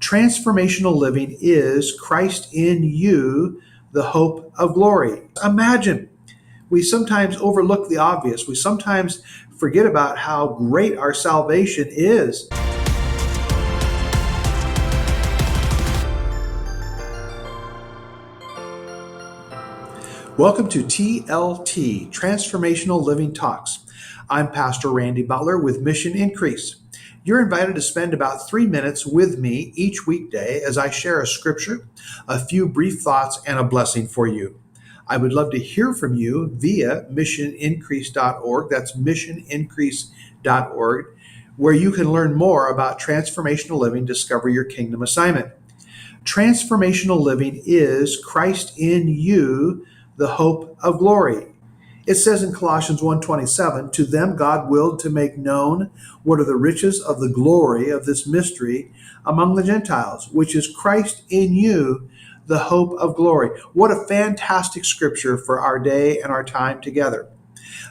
Transformational living is Christ in you, the hope of glory. Imagine, we sometimes overlook the obvious. We sometimes forget about how great our salvation is. Welcome to TLT, Transformational Living Talks. I'm Pastor Randy Butler with Mission Increase. You're invited to spend about 3 minutes with me each weekday as I share a scripture, a few brief thoughts, and a blessing for you. I would love to hear from you via missionincrease.org. That's missionincrease.org, where you can learn more about transformational living, discover your kingdom assignment. Transformational living is Christ in you, the hope of glory. It says in Colossians 1:27, to them God willed to make known what are the riches of the glory of this mystery among the Gentiles, which is Christ in you, the hope of glory. What a fantastic scripture for our day and our time together.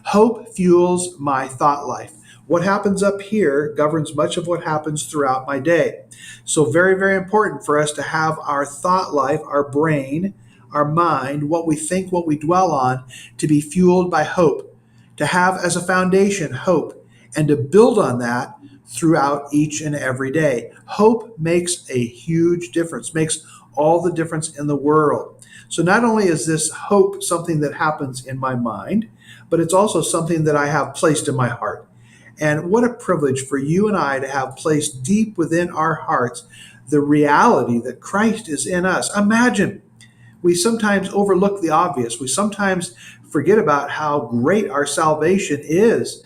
Hope fuels my thought life. What happens up here governs much of what happens throughout my day. So very, very important for us to have our thought life, our brain, our mind, what we think, what we dwell on, to be fueled by hope, to have as a foundation hope, and to build on that throughout each and every day. Hope makes a huge difference, makes all the difference in the world. So not only is this hope something that happens in my mind, but it's also something that I have placed in my heart. And what a privilege for you and I to have placed deep within our hearts the reality that Christ is in us. Imagine, we sometimes overlook the obvious. We sometimes forget about how great our salvation is.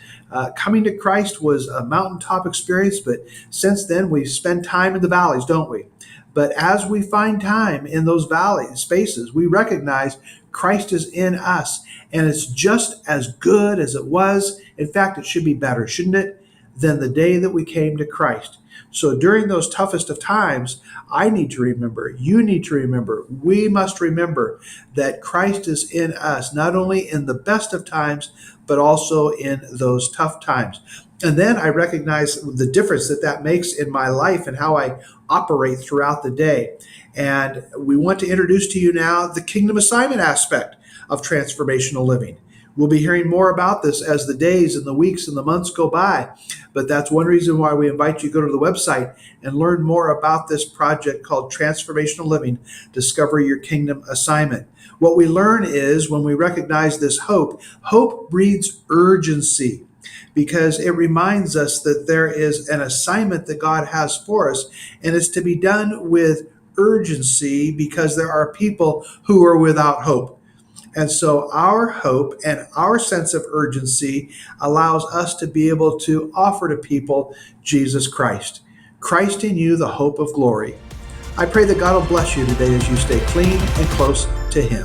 Coming to Christ was a mountaintop experience, but since then we spend time in the valleys, don't we? But as we find time in those valley spaces, we recognize Christ is in us, and it's just as good as it was. In fact, it should be better, shouldn't it, than the day that we came to Christ. So during those toughest of times, I need to remember, you need to remember, we must remember that Christ is in us, not only in the best of times, but also in those tough times. And then I recognize the difference that makes in my life and how I operate throughout the day. And we want to introduce to you now the kingdom assignment aspect of transformational living. We'll be hearing more about this as the days and the weeks and the months go by. But that's one reason why we invite you to go to the website and learn more about this project called Transformational Living, Discover Your Kingdom Assignment. What we learn is when we recognize this hope breeds urgency, because it reminds us that there is an assignment that God has for us, and it's to be done with urgency because there are people who are without hope. And so our hope and our sense of urgency allows us to be able to offer to people Jesus Christ. Christ in you, the hope of glory. I pray that God will bless you today as you stay clean and close to Him.